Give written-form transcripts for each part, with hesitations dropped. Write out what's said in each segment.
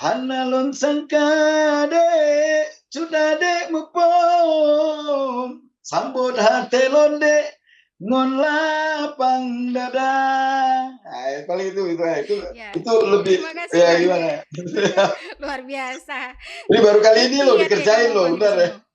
Hanalon sangkade cunade mupom sambut hatelonde ngon lapang dada. Paling itu Ya, itu lebih terima kasih ya Bang. gimana? Luar biasa. Ini baru kali ini Ngerti loh ya dia dikerjain kamu loh, Bang benar ya. Yusno.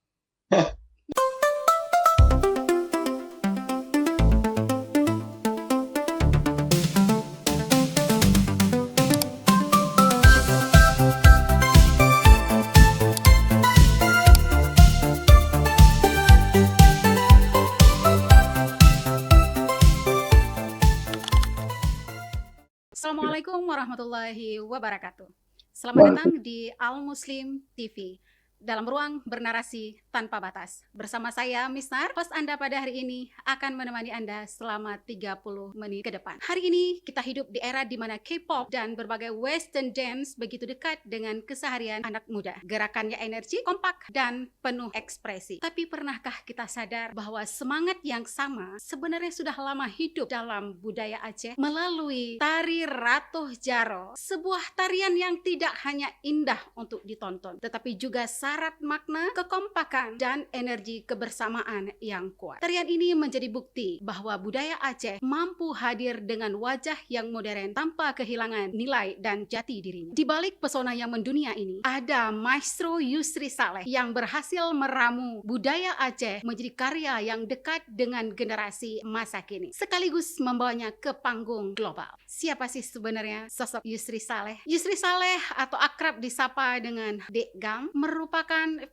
Assalamualaikum warahmatullahi wabarakatuh. Selamat datang di Al Muslim TV dalam ruang bernarasi tanpa batas. Bersama saya Misnar, host Anda pada hari ini akan menemani Anda selama 30 menit ke depan. Hari ini kita hidup di era di mana K-pop dan berbagai western dance begitu dekat dengan keseharian anak muda. Gerakannya energi, kompak, dan penuh ekspresi. Tapi pernahkah kita sadar bahwa semangat yang sama sebenarnya sudah lama hidup dalam budaya Aceh melalui tari Ratuh Jaro, sebuah tarian yang tidak hanya indah untuk ditonton, tetapi juga syarat makna, kekompakan, dan energi kebersamaan yang kuat. Tarian ini menjadi bukti bahwa budaya Aceh mampu hadir dengan wajah yang modern tanpa kehilangan nilai dan jati dirinya. Di balik pesona yang mendunia ini, ada Maestro Yusri Saleh yang berhasil meramu budaya Aceh menjadi karya yang dekat dengan generasi masa kini, sekaligus membawanya ke panggung global. Siapa sih sebenarnya sosok Yusri Saleh? Yusri Saleh atau akrab disapa dengan Dek Gam merupakan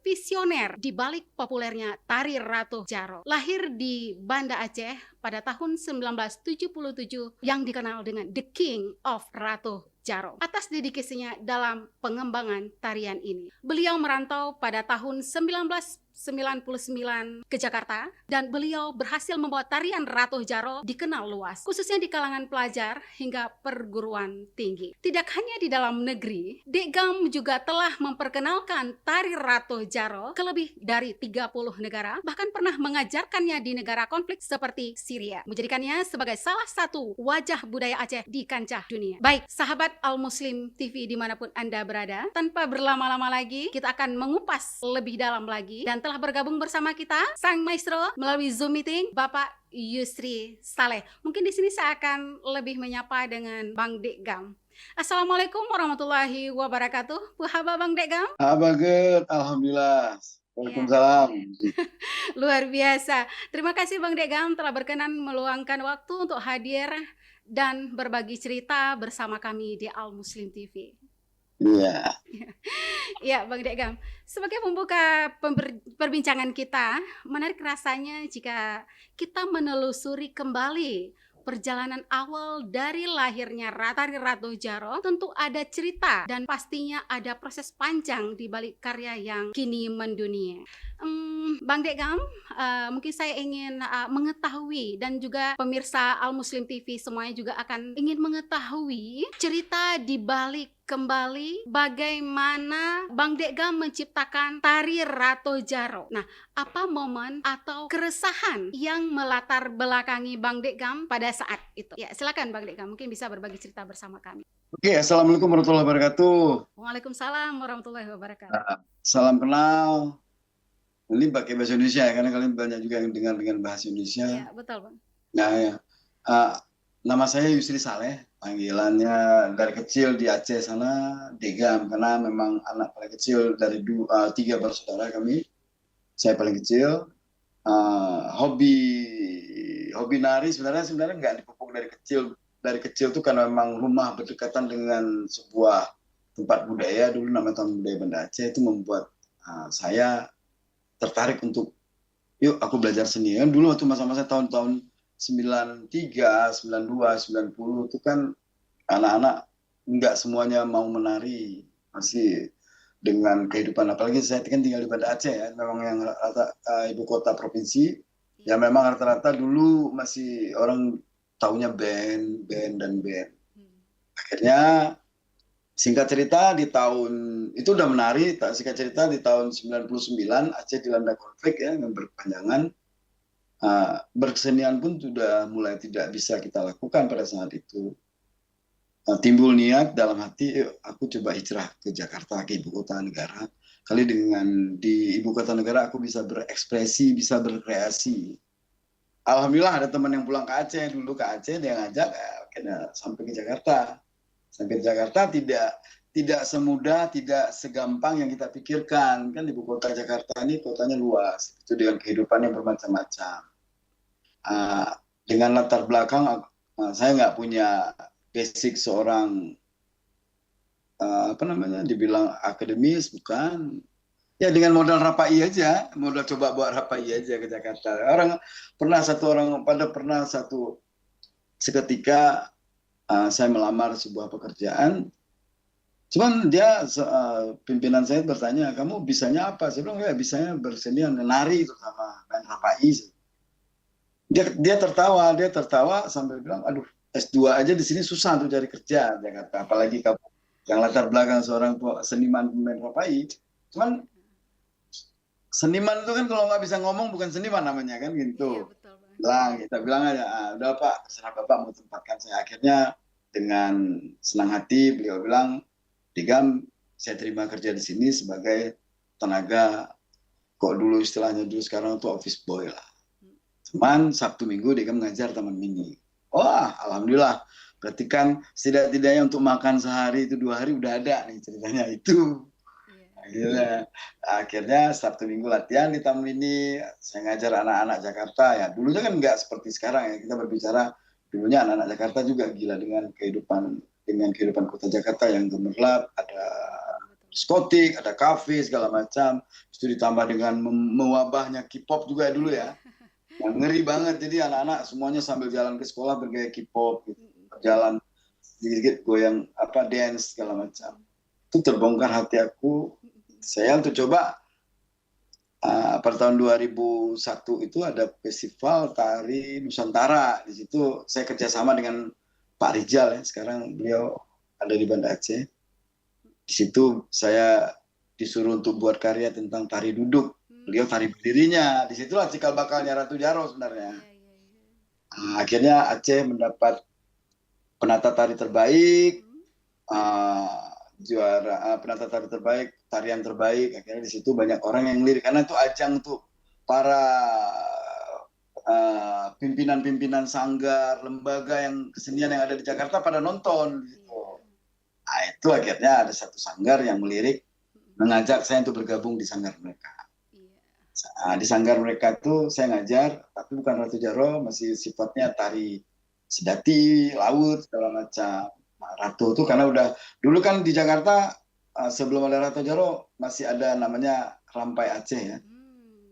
visioner di balik populernya tari Ratuh Jaro. Lahir di Banda Aceh pada tahun 1977 yang dikenal dengan The King of Ratuh Jaro. Atas dedikasinya dalam pengembangan tarian ini, beliau merantau pada tahun 1999 ke Jakarta dan beliau berhasil membawa tarian Ratuh Jaro dikenal luas, khususnya di kalangan pelajar hingga perguruan tinggi. Tidak hanya di dalam negeri, Dek Gam juga telah memperkenalkan tari Ratuh Jaro ke lebih dari 30 negara, bahkan pernah mengajarkannya di negara konflik seperti Syria, menjadikannya sebagai salah satu wajah budaya Aceh di kancah dunia. Baik, sahabat Al Muslim TV dimanapun Anda berada, tanpa berlama-lama lagi, kita akan mengupas lebih dalam lagi, dan telah bergabung bersama kita sang maestro melalui Zoom meeting, Bapak Yusri Saleh. Mungkin di sini saya akan lebih menyapa dengan Bang Dek Gam. Assalamualaikum warahmatullahi wabarakatuh. Puhaba Bang Dek Gam. Bagus, alhamdulillah. Waalaikumsalam. Luar biasa. Terima kasih Bang Dek Gam telah berkenan meluangkan waktu untuk hadir dan berbagi cerita bersama kami di Al Muslim TV. Iya. Ya, Bang Dek Gam. Sebagai pembuka perbincangan kita, menarik rasanya jika kita menelusuri kembali perjalanan awal dari lahirnya tari Ratuh Jaro. Tentu ada cerita dan pastinya ada proses panjang di balik karya yang kini mendunia. Bang Dek Gam, mungkin saya ingin mengetahui, dan juga pemirsa Al Muslim TV semuanya juga akan ingin mengetahui cerita di balik kembali bagaimana Bang Dek Gam menciptakan tari Ratuh Jaro. Nah, apa momen atau keresahan yang melatar belakangi Bang Dek Gam pada saat itu? Ya, silakan Bang Dek Gam, mungkin bisa berbagi cerita bersama kami. Oke, assalamualaikum warahmatullahi wabarakatuh. Waalaikumsalam warahmatullahi wabarakatuh. Salam kenal. Ini pakai bahasa Indonesia ya, karena kalian banyak juga yang dengar dengan bahasa Indonesia. Iya, betul Bang. Nah, ya. Nama saya Yusri Saleh, panggilannya dari kecil di Aceh sana Dek Gam, karena memang anak paling kecil dari 3 bersaudara kami. Saya paling kecil. Hobi nari sebenarnya nggak dipupuk dari kecil. Dari kecil tuh karena memang rumah berdekatan dengan sebuah tempat budaya dulu namanya Taman Budaya Banda Aceh, itu membuat saya tertarik untuk yuk aku belajar seni. Kan dulu waktu masa-masa tahun-tahun 93, 92, 90 itu kan anak-anak nggak semuanya mau menari, masih dengan kehidupan, apalagi saya kan tinggal di Banda Aceh ya, memang yang ibu kota provinsi, ya memang rata-rata dulu masih orang taunya band. Akhirnya singkat cerita di tahun itu udah menari, singkat cerita di tahun 99 Aceh dilanda konflik ya yang berkepanjangan. Berkesenian pun sudah mulai tidak bisa kita lakukan pada saat itu. timbul niat dalam hati, aku coba hijrah ke Jakarta, ke ibu kota negara. Kali dengan di ibu kota negara aku bisa berekspresi, bisa berkreasi. Alhamdulillah ada teman yang pulang ke Aceh, dulu ke Aceh dia ngajak, akhirnya sampai ke Jakarta. Sampai ke Jakarta tidak semudah, tidak segampang yang kita pikirkan. Kan ibu kota Jakarta ini kotanya luas, itu dengan kehidupan yang bermacam-macam. Uh, dengan latar belakang, saya nggak punya basic seorang apa namanya, dibilang akademis, bukan. Ya dengan modal rapai aja, modal coba buat rapai aja ke Jakarta. Pernah satu seketika saya melamar sebuah pekerjaan. Cuman pimpinan saya bertanya, kamu bisanya apa? Saya bilang, ya bisanya bersenian, nari itu sama main rapai. Dia tertawa sambil bilang, aduh, S2 aja di sini susah untuk cari kerja Jakarta, apalagi kamu yang latar belakang seorang seniman pemain rapai. Cuman seniman itu kan kalau nggak bisa ngomong bukan seniman namanya kan Iya, gitu. betul banget. Kita bilang aja, udah Pak, serah Bapak mau tempatkan saya. Akhirnya dengan senang hati beliau bilang, Digam, saya terima kerja di sini sebagai tenaga, kok dulu istilahnya dulu, sekarang tuh office boy lah. Cuman Sabtu Minggu Digam ngajar Taman Mini. Wah, alhamdulillah. Berarti kan setidak-tidaknya untuk makan sehari itu 2 hari udah ada nih ceritanya itu. Akhirnya Sabtu Minggu latihan di Taman Mini, saya ngajar anak-anak Jakarta ya. Dulunya kan nggak seperti sekarang ya. Kita berbicara dulunya anak-anak Jakarta juga gila dengan kehidupan kota Jakarta yang gemerlap, ada diskotik, ada kafe segala macam. Itu ditambah dengan mewabahnya K-pop juga dulu ya. Yang ngeri banget, jadi anak-anak semuanya sambil jalan ke sekolah bergaya K-pop, gitu. Berjalan sedikit goyang dance segala macam. Itu terbongkar hati aku. Saya untuk coba pada tahun 2001 itu ada festival tari Nusantara. Di situ saya kerjasama dengan Pak Rijal ya. Sekarang beliau ada di Banda Aceh. Di situ saya disuruh untuk buat karya tentang tari duduk. Beliau tari berdirinya. Disitulah cikal bakalnya Ratu Jaro sebenarnya. Akhirnya Aceh mendapat penata tari terbaik, juara penata tari terbaik, tarian terbaik. Akhirnya di situ banyak orang yang lirik karena itu ajang tuh para pimpinan-pimpinan sanggar, lembaga yang kesenian yang ada di Jakarta pada nonton gitu. Nah, itu akhirnya ada satu sanggar yang melirik mengajak saya untuk bergabung di sanggar mereka. Di sanggar mereka tuh saya ngajar, tapi bukan Ratu Jaro, masih sifatnya tari sedati, laut, segala macam. Nah, Ratu tuh karena udah, dulu kan di Jakarta sebelum ada Ratu Jaro masih ada namanya Rampai Aceh ya.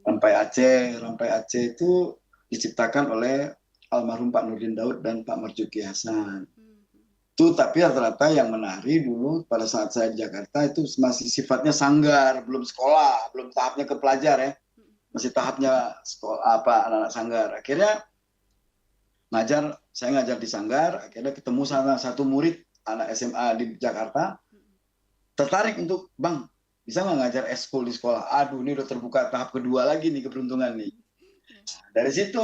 Rampai Aceh itu diciptakan oleh almarhum Pak Nurdin Daud dan Pak Marjuki Hasan. Itu tapi rata-rata yang menari dulu pada saat saya di Jakarta itu masih sifatnya sanggar, belum sekolah, belum tahapnya ke pelajar ya. Masih tahapnya sekolah anak-anak sanggar. Akhirnya saya ngajar di sanggar, akhirnya ketemu sama satu murid anak SMA di Jakarta, tertarik untuk, Bang, bisa nggak ngajar eskul di sekolah? Aduh, ini udah terbuka tahap kedua lagi nih, keberuntungan nih. Dari situ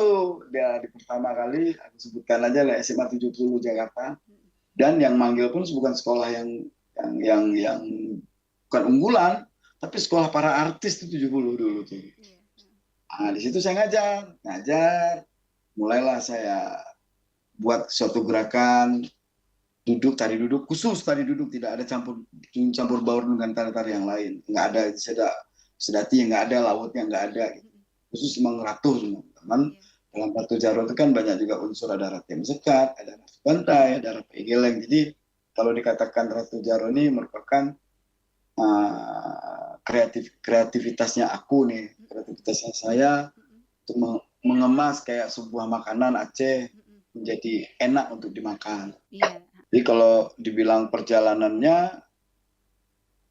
dia di pertama kali aku sebutkan aja lah SMA 70 Jakarta, dan yang manggil pun bukan sekolah yang bukan unggulan, tapi sekolah para artis itu 70 dulu tuh. Nah, di situ saya ngajar, mulailah saya buat suatu gerakan tari duduk khusus, tari duduk, tidak ada campur baur dengan tari-tari yang lain, nggak ada sedati, nggak ada lautnya, nggak ada, khusus memang ratu teman-teman. Dalam Ratu Jaro itu kan banyak juga unsur, ada Ratu Sekat, ada Ratu Bantai, ada Ratu Geleng. Jadi kalau dikatakan Ratu Jaro ini merupakan kreativitasnya aku nih, kreativitasnya saya untuk mengemas kayak sebuah makanan Aceh menjadi enak untuk dimakan. Jadi kalau dibilang perjalanannya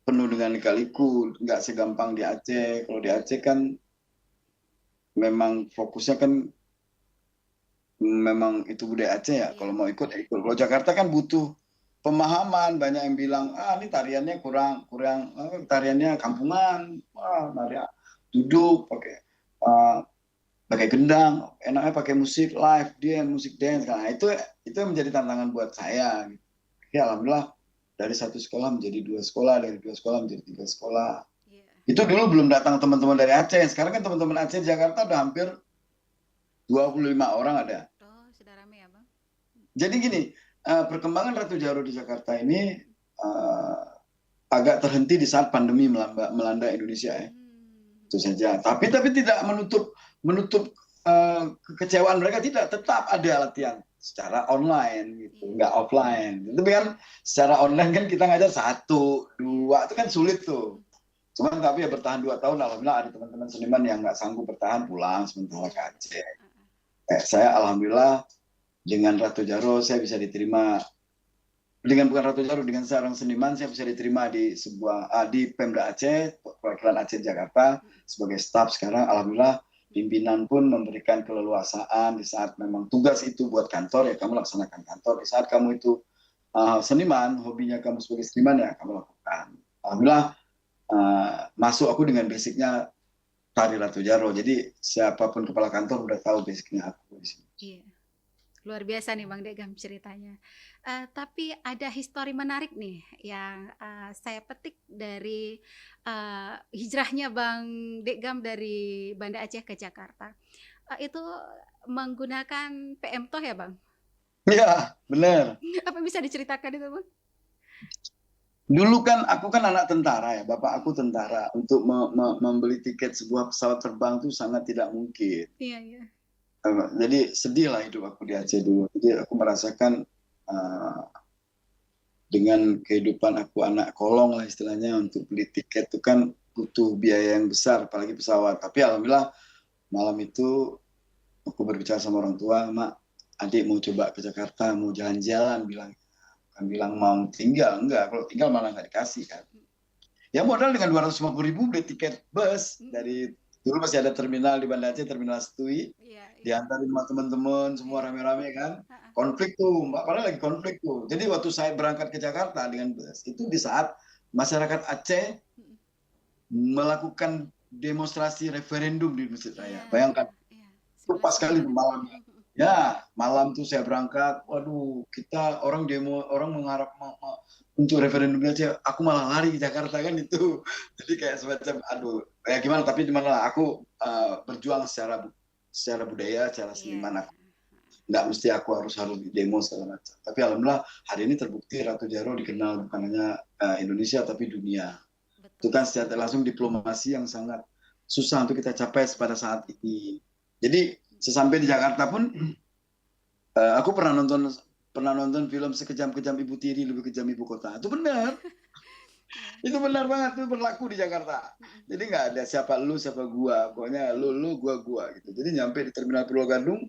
penuh dengan lika-liku, nggak segampang di Aceh. Kalau di Aceh kan memang fokusnya kan memang itu budaya Aceh ya. Kalau mau ikut, ikut. Kalau Jakarta kan butuh pemahaman, banyak yang bilang ini tariannya kurang tariannya kampungan, duduk pakai gendang, enaknya pakai musik live, musik dance. Nah, itu yang menjadi tantangan buat saya. Ya alhamdulillah dari satu sekolah menjadi 2 sekolah, dari 2 sekolah menjadi 3 sekolah. Iya. Itu dulu belum datang teman-teman dari Aceh. Sekarang kan teman-teman Aceh di Jakarta udah hampir 25 orang ada. Oh, sudah rame ya, Bang? Jadi gini, perkembangan Ratu Jaro di Jakarta ini eh, agak terhenti di saat pandemi melanda Indonesia ya. Itu Hmm. saja. Tapi tidak menutup kekecewaan mereka, tidak, tetap ada latihan secara online gitu, Iya. nggak offline. Tapi kan secara online kan kita ngajar 1, 2 itu kan sulit tuh. Hmm. Cuman tapi ya bertahan 2 tahun, alhamdulillah ada teman-teman seniman yang nggak sanggup bertahan pulang sementara ke Iya. Aceh. Saya alhamdulillah dengan Ratu Jaro saya bisa diterima, dengan bukan Ratu Jaro, dengan seorang seniman saya bisa diterima di di Pemda Aceh, perwakilan Aceh Jakarta sebagai staf sekarang. Alhamdulillah pimpinan pun memberikan keleluasaan di saat memang tugas itu buat kantor, ya kamu laksanakan kantor. Di saat kamu itu seniman, hobinya kamu sebagai seniman, ya kamu lakukan. Alhamdulillah masuk aku dengan basicnya tari Ratu Jaro. Jadi siapapun kepala kantor udah tahu basicnya aku di sini. Iya. Luar biasa nih Bang Degam ceritanya. Tapi ada histori menarik nih yang saya petik dari hijrahnya Bang Degam dari Banda Aceh ke Jakarta. Itu menggunakan PM Toh ya Bang? Iya, benar. Apa bisa diceritakan itu Bang? Dulu kan aku kan anak tentara ya, bapak aku tentara. Untuk membeli tiket sebuah pesawat terbang itu sangat tidak mungkin. Iya, iya. Jadi sedih lah hidup aku di Aceh dulu. Jadi aku merasakan uh, dengan kehidupan aku anak kolong lah istilahnya, untuk beli tiket itu kan butuh biaya yang besar, apalagi pesawat. Tapi alhamdulillah malam itu aku berbicara sama orang tua, Mak, adik mau coba ke Jakarta, mau jalan-jalan, bilang mau tinggal, enggak, kalau tinggal malah nggak dikasih kan. Ya modal dengan 250.000 beli tiket bus dari, dulu masih ada terminal di Banda Aceh, terminal Setui, Iya, iya. diantarin sama teman-teman semua Iya. rame-rame kan. Ha-ha. Konflik tuh, Mbak, padahal lagi konflik tuh. Jadi waktu saya berangkat ke Jakarta dengan bus, itu di saat masyarakat Aceh melakukan demonstrasi referendum di Masjid Raya. Iya, Bayangkan, iya. itu pas 11 sekali Maret. malam. Ya, malam tuh saya berangkat, waduh, kita orang demo, orang mengharap untuk referendumnya aja, aku malah lari ke Jakarta kan itu. Jadi kayak semacam, aduh, ya gimana, tapi gimana lah, aku berjuang secara budaya, secara Iya, seniman. iya. Nggak mesti aku harus di demo segala macam. Tapi alhamdulillah hari ini terbukti Ratu Jaro dikenal bukan hanya Indonesia tapi dunia. Itu Betul kan sekali. secara langsung diplomasi yang sangat susah untuk kita capai pada saat ini. Jadi sesampai di Jakarta pun aku pernah nonton film Sekejam-kejam Ibu Tiri Lebih Kejam Ibu Kota. Itu benar. Iya. Itu benar banget, itu berlaku di Jakarta. Jadi nggak ada siapa lu siapa gua, pokoknya lu gua gitu. Jadi nyampe di Terminal Pulau Gadung,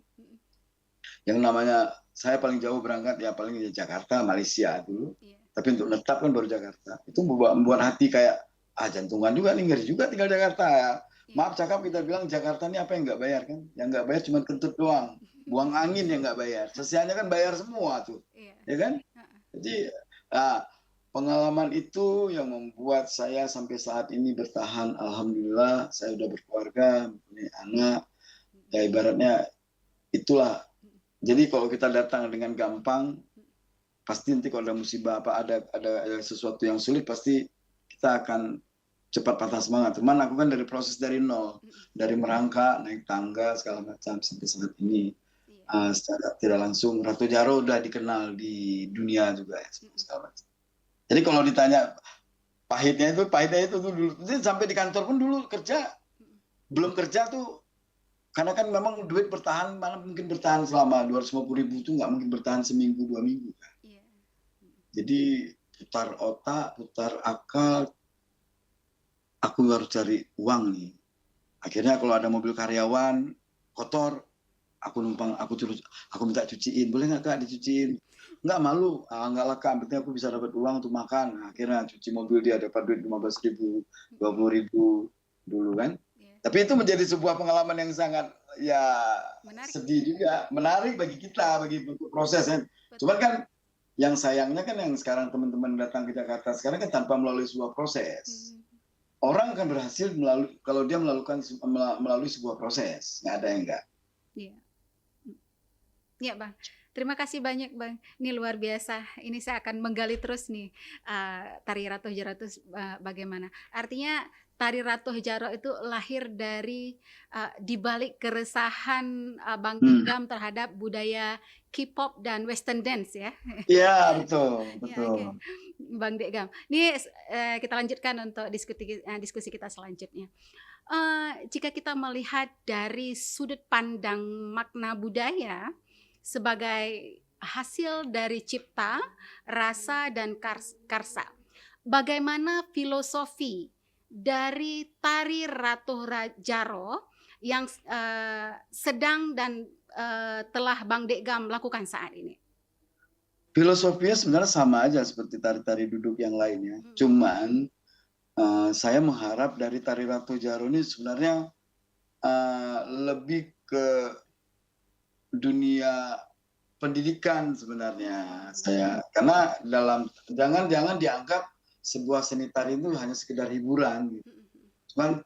yang namanya saya paling jauh berangkat ya paling di Jakarta, Malaysia dulu. Iya. Tapi untuk netap kan baru Jakarta. Itu membuat hati kayak jantungan juga nih, ngeri juga tinggal Jakarta ya. Iya. Maaf cakap kita bilang Jakarta ini apa yang nggak bayar kan? Yang nggak bayar cuma kentut doang. Buang angin yang nggak bayar. Sesianya kan bayar semua tuh. Iya. Ya kan? Ha-ha. Jadi pengalaman itu yang membuat saya sampai saat ini bertahan. Alhamdulillah saya udah berkeluarga, punya anak. Ya ibaratnya itulah. Jadi kalau kita datang dengan gampang, pasti nanti kalau ada musibah apa ada sesuatu yang sulit, pasti kita akan cepat patah semangat. Cuman aku kan dari proses dari nol, dari merangkak, naik tangga segala macam sampai saat ini. Iya. Secara tidak langsung Ratu Jaro udah dikenal di dunia juga ya, segala macam. Jadi kalau ditanya pahitnya itu tuh dulu. Jadi sampai di kantor pun dulu kerja, belum kerja tuh, karena kan memang duit bertahan, malah mungkin bertahan selama 250.000 itu nggak mungkin bertahan seminggu 2 minggu. Iya. Jadi putar otak, putar akal, aku harus cari uang nih. Akhirnya kalau ada mobil karyawan kotor, aku numpang, aku minta cuciin, boleh nggak Kak dicuciin? Nggak, malu, nggak lah Kak, penting aku bisa dapat uang untuk makan. Nah, akhirnya cuci mobil dia dapat duit 15.000, 20.000 dulu kan. Iya. Tapi itu menjadi sebuah pengalaman yang sangat ya Menarik. sedih juga, menarik bagi kita, bagi prosesnya. Cuman kan yang sayangnya kan yang sekarang teman-teman datang ke Jakarta sekarang kan tanpa melalui sebuah proses. Orang akan berhasil kalau dia melalui sebuah proses, nggak ada yang enggak. Iya. Iya Bang. Terima kasih banyak Bang. Ini luar biasa. Ini saya akan menggali terus nih tari Ratuh Jaro itu bagaimana. Artinya tari Ratuh Jaro itu lahir dari di balik keresahan Bang Hmm. Gam terhadap budaya K-pop dan Western dance ya. Iya, betul, Ya, oke. betul. Bang Degam. Ini kita lanjutkan untuk diskusi kita selanjutnya. Jika kita melihat dari sudut pandang makna budaya sebagai hasil dari cipta, rasa, dan karsa. Bagaimana filosofi dari tari Ratuh Jaro yang sedang dan telah Bang Degam lakukan saat ini? Filosofinya sebenarnya sama aja seperti tari-tari duduk yang lainnya. Cuman saya mengharap dari tari Ratuh Jaro ini sebenarnya lebih ke dunia pendidikan sebenarnya saya, karena jangan dianggap sebuah seni tari itu hanya sekedar hiburan gitu. Cuman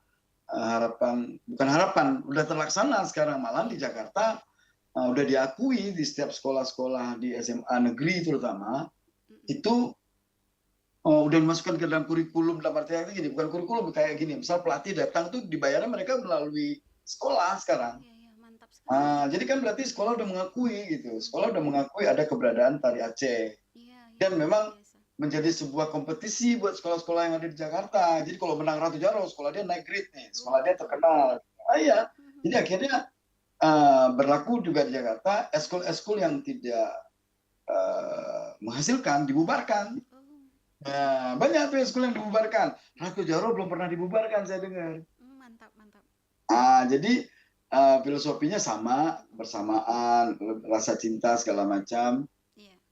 bukan harapan, udah terlaksana sekarang, malah di Jakarta udah diakui di setiap sekolah-sekolah di SMA negeri terutama itu udah dimasukkan ke dalam kurikulum. Dalam artinya gini, bukan kurikulum kayak gini, misal pelatih datang tuh dibayarnya mereka melalui sekolah sekarang. Jadi kan berarti sekolah udah mengakui gitu. Sekolah udah mengakui ada keberadaan tari Aceh. Dan memang menjadi sebuah kompetisi buat sekolah-sekolah yang ada di Jakarta. Jadi kalau menang Ratu Jaro, sekolah dia naik grade nih, sekolah dia terkenal. Iya. Jadi akhirnya berlaku juga di Jakarta, eskul-eskul yang tidak menghasilkan dibubarkan. Banyak tuh eskul yang dibubarkan. Ratu Jaro belum pernah dibubarkan, saya dengar. Mantap, mantap. Jadi filosofinya sama, bersamaan, rasa cinta segala macam.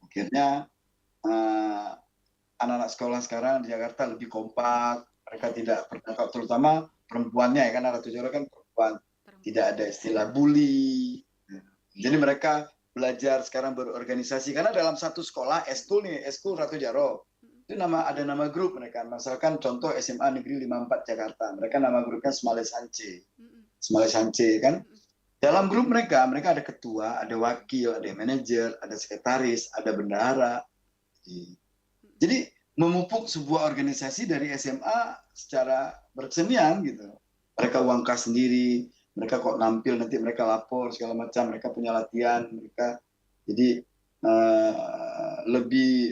Akhirnya anak-anak sekolah sekarang di Jakarta lebih kompak, mereka tidak bertangkap, terutama perempuannya ya, karena Ratu Jaro kan perempuan, tidak ada istilah bully. Jadi mereka belajar sekarang berorganisasi, karena dalam satu sekolah eskul Ratu Jaro itu ada nama grup mereka. Misalkan contoh SMA Negeri 54 Jakarta, mereka nama grupnya Smale Sance kan. Dalam grup mereka ada ketua, ada wakil, ada manajer, ada sekretaris, ada bendahara. Jadi memupuk sebuah organisasi dari SMA secara berkesenian gitu. Mereka uang kas sendiri, mereka kok nampil nanti mereka lapor segala macam, mereka punya latihan, mereka jadi lebih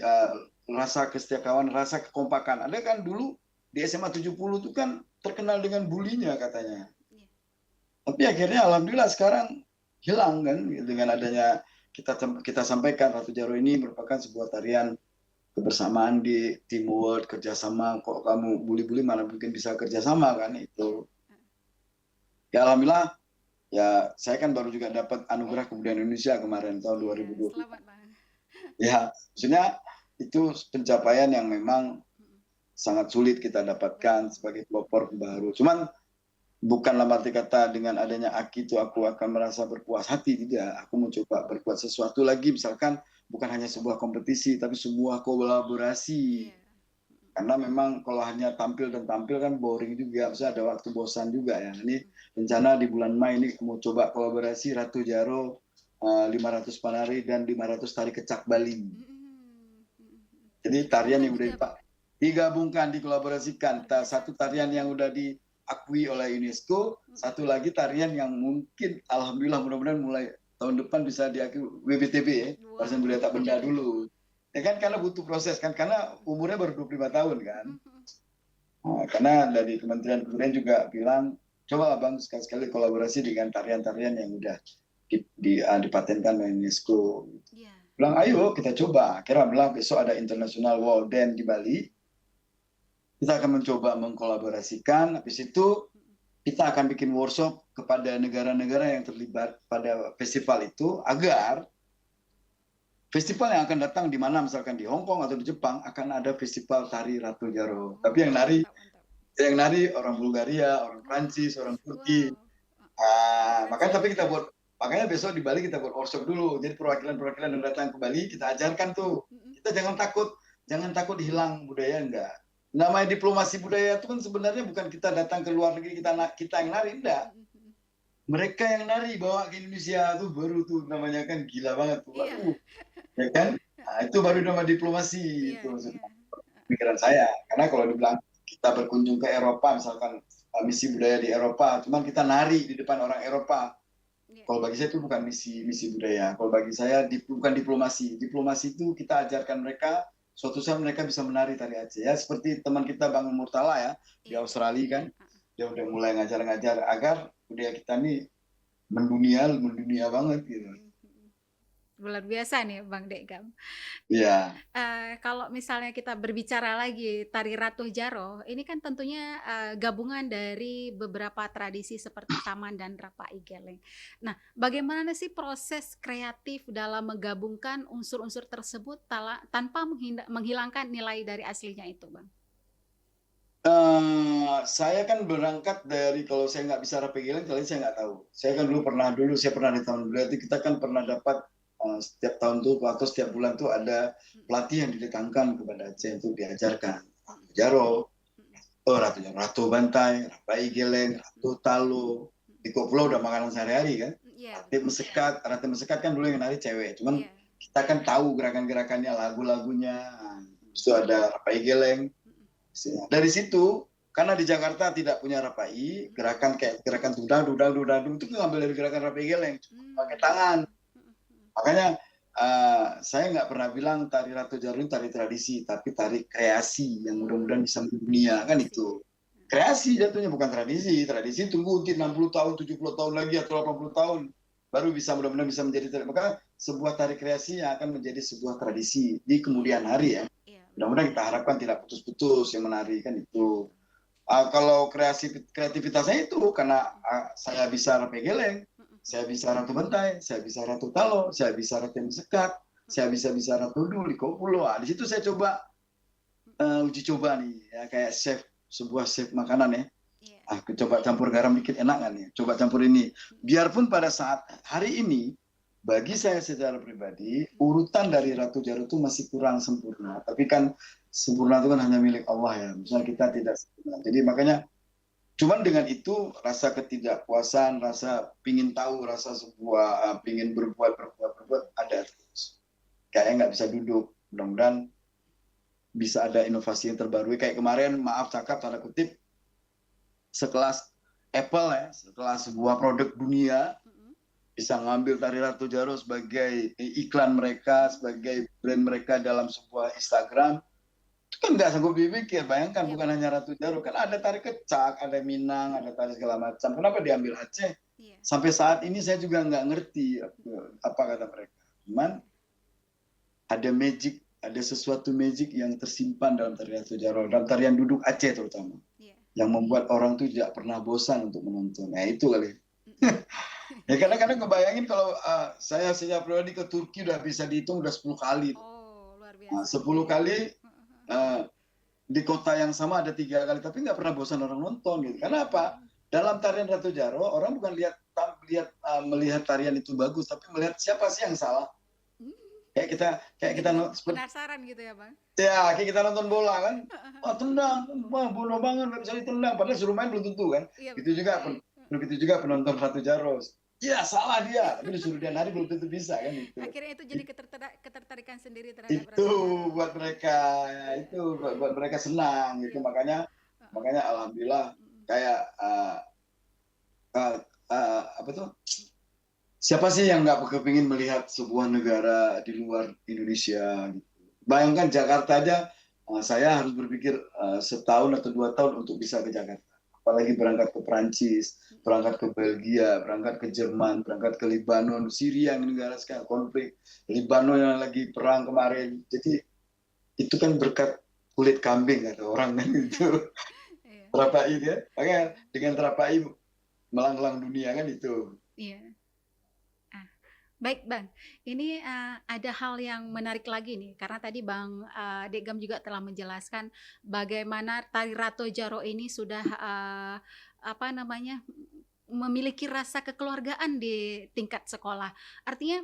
rasa kesetiakawan, rasa kekompakan. Ada kan dulu di SMA 70 itu kan terkenal dengan bulinya katanya. Tapi akhirnya alhamdulillah sekarang hilang kan, dengan adanya kita sampaikan Ratu Jaro ini merupakan sebuah tarian kebersamaan di teamwork, kerjasama. Kok kamu bully-bully mana mungkin bisa kerjasama kan itu. Ya alhamdulillah, ya saya kan baru juga dapat anugerah kebudayaan Indonesia kemarin tahun 2020. Selamat Bang. Ya maksudnya itu pencapaian yang memang sangat sulit kita dapatkan sebagai pelopor baru. Cuman bukan dalam arti kata dengan adanya Aki itu aku akan merasa berpuas hati, tidak. Aku mencoba berbuat sesuatu lagi, misalkan bukan hanya sebuah kompetisi, tapi sebuah kolaborasi. Karena memang kalau hanya tampil kan boring juga, maksudnya ada waktu bosan juga ya. Ini rencana di bulan Mei ini mau coba kolaborasi Ratu Jaro 500 penari dan 500 tari kecak Bali. Jadi tarian yang udah digabungkan, dikolaborasikan. Satu tarian yang udah diakui oleh UNESCO, satu lagi tarian yang mungkin alhamdulillah mudah-mudahan mulai tahun depan bisa diakui WBTB ya, Warisan Budaya Tak Benda dulu. Ya kan karena butuh proses kan, karena umurnya baru 25 tahun kan. Karena dari Kementerian Kebudayaan juga bilang, coba Abang sekali-sekali kolaborasi dengan tarian-tarian yang udah dipatenkan oleh UNESCO. Bilang ayo kita coba. Akhirnya bilang besok ada International Wall Dance di Bali. Kita akan mencoba mengkolaborasikan. Habis itu kita akan bikin workshop kepada negara-negara yang terlibat pada festival itu, agar festival yang akan datang di mana, misalkan di Hong Kong atau di Jepang, akan ada festival tari Ratu Jaro. Tapi yang nari orang Bulgaria, orang Prancis, orang Turki. Makanya besok di Bali kita buat workshop dulu. Jadi perwakilan-perwakilan yang datang ke Bali kita ajarkan tuh. Kita jangan takut hilang budaya, enggak. Namanya diplomasi budaya itu kan sebenarnya bukan kita datang ke luar negeri kita yang nari, enggak. mereka yang nari bawa ke Indonesia tuh baru tuh namanya kan gila banget tuh. Iya, Waduh, ya kan? Nah, itu baru nama diplomasi iya, itu iya. maksudnya pikiran saya. Karena kalau dibilang kita berkunjung ke Eropa, misalkan misi budaya di Eropa, cuman kita nari di depan orang Eropa. Iya. Kalau bagi saya itu bukan misi budaya. Kalau bagi saya bukan diplomasi. Diplomasi itu kita ajarkan mereka suatu saat mereka bisa menari tari Aceh. Ya seperti teman kita Bang Murtala ya di Iya. Australia kan, Heeh. dia udah mulai ngajar-ngajar agar budaya kita ini mendunia, mendunia banget gitu. Mhm, mhm. Luar biasa nih Bang Degam. Iya, Kalau misalnya kita berbicara lagi tari Ratu Jaro, ini kan tentunya, gabungan dari beberapa tradisi seperti Saman dan Rapai Geleng. Nah, bagaimana sih proses kreatif dalam menggabungkan unsur-unsur tersebut tanpa menghilangkan nilai dari aslinya itu, Bang? Saya kan berangkat dari kalau saya nggak bisa rapi giling, kalian saya nggak tahu. Saya kan dulu saya pernah di tahun berarti kita kan pernah dapat setiap tahun tuh atau setiap bulan tuh ada Mhm, pelatih yang didatangkan kepada Aceh untuk diajarkan. mhm, Ratu Jaro, mhm, Ratu Jaro, Ratu Bantai, Rapai Geleng, Ratu Talo. mhm. Di Koplo udah makanan sehari-hari kan. Iya betul. Ratu Mesekat kan dulu yang nari cewek. Cuman Iya. kita kan tahu gerakan-gerakannya, lagu-lagunya. Mhm, Itu ada Rapai Geleng. mhm, Dari situ, karena di Jakarta tidak punya rapai, mhm. gerakan kayak gerakan dudang, dudang, dudang, itu ngambil dari gerakan rapai geleng, cuma pakai tangan. Mmm. Mhm, mhm. Makanya saya nggak pernah bilang tari Ratu Jarum ini tari tradisi, tapi tari kreasi yang mudah-mudahan bisa mendunia kan Kreasi. itu. Kreasi jatuhnya bukan tradisi. Tradisi tunggu 60 tahun, 70 tahun lagi atau 80 tahun baru bisa mudah-mudahan bisa menjadi tari. Maka sebuah tari kreasi yang akan menjadi sebuah tradisi di Iya, kemudian hari ya. iya betul. Mudah-mudahan kita harapkan tidak putus-putus yang menari kan Iya itu. betul. Kalau kreativitasnya itu karena Mhm, saya bisa rapi geleng, mhm, saya bisa ratu bentai, saya bisa ratu talo, saya bisa ratu sekat, mhm, saya bisa ratu duli, kopulo. Di situ saya coba mhm. uji coba nih, ya kayak sebuah chef makanan ya. Iya. Aku coba campur garam dikit enak kan ya. Coba campur ini. Mhm, Biarpun pada saat hari ini bagi saya secara pribadi mhm. urutan dari Ratu Jaru itu masih kurang sempurna. Tapi kan sempurna itu kan hanya milik Allah ya. Misalnya Iya. kita tidak sempurna. Jadi makanya cuman dengan itu rasa ketidakpuasan, rasa pingin tahu, rasa sebuah pingin berbuat ada terus. Kayaknya nggak bisa duduk. Mudah-mudahan bisa ada inovasi yang terbaru. Kayak kemarin, maaf cakap tanda kutip, sekelas Apple ya, setelah sebuah produk dunia Mhm. bisa ngambil tari Ratu Jaro sebagai iklan mereka, sebagai brand mereka dalam sebuah Instagram, itu kan nggak sanggup dipikir. Bayangkan Iya bukan betul. hanya Ratu Jaro, kan ada tari kecak, ada Minang, ada tari segala macam. Kenapa diambil Aceh? Iya, Sampai saat ini saya juga nggak ngerti apa kata mereka. Cuman iya, ada magic, ada sesuatu magic yang tersimpan dalam tari Ratu Jaro, dalam tarian duduk Aceh terutama, iya. yang membuat orang tuh tidak pernah bosan untuk menonton. Nah itu kali. Mhm. Ya kadang-kadang ngebayangin kalau saya sejak pribadi ke Turki udah bisa dihitung udah 10 kali. Oh, luar Nah, biasa. 10 kali Heeh, heeh. uh, di kota yang sama ada 3 kali, tapi nggak pernah bosan orang nonton gitu. Karena apa? Mmm. Dalam tarian Ratu Jaro, orang bukan melihat tarian itu bagus, tapi melihat siapa sih yang salah. Kayak Jadi kita seperti penasaran gitu ya, Bang? ya kayak kita nonton bola kan. Heeh, heeh. Wah tendang, wah bola banget nggak bisa ditendang. Padahal suruh main belum tentu kan. Iya Begitu betul. juga Heeh. begitu juga penonton Ratu Jaro. Ya salah dia, tapi disuruh dia nari belum tentu bisa kan itu. Akhirnya itu jadi ketertarikan sendiri terhadap Itu Ratu Jaro. buat mereka Iya, itu buat mereka senang gitu, iya betul. makanya Heeh. makanya alhamdulillah Mhm. kayak apa tuh, siapa sih yang nggak kepingin melihat sebuah negara di luar Indonesia gitu. Bayangkan Jakarta aja, saya harus berpikir setahun atau 2 tahun untuk bisa ke Jakarta, apalagi berangkat ke Perancis, Mhm. berangkat ke Belgia, berangkat ke Jerman, berangkat ke Lebanon, Syria yang negara sekarang konflik, Lebanon yang lagi perang kemarin. Jadi itu kan berkat kulit kambing kata orang kan itu. Iya, Terapai dia, makanya iya, dengan terapai melanglang dunia kan itu. iya. Ah, baik Bang, ini, ada hal yang menarik lagi nih, karena tadi Bang, Degam juga telah menjelaskan bagaimana tari Rato Jaro ini sudah, apa namanya, memiliki rasa kekeluargaan di tingkat sekolah. Artinya,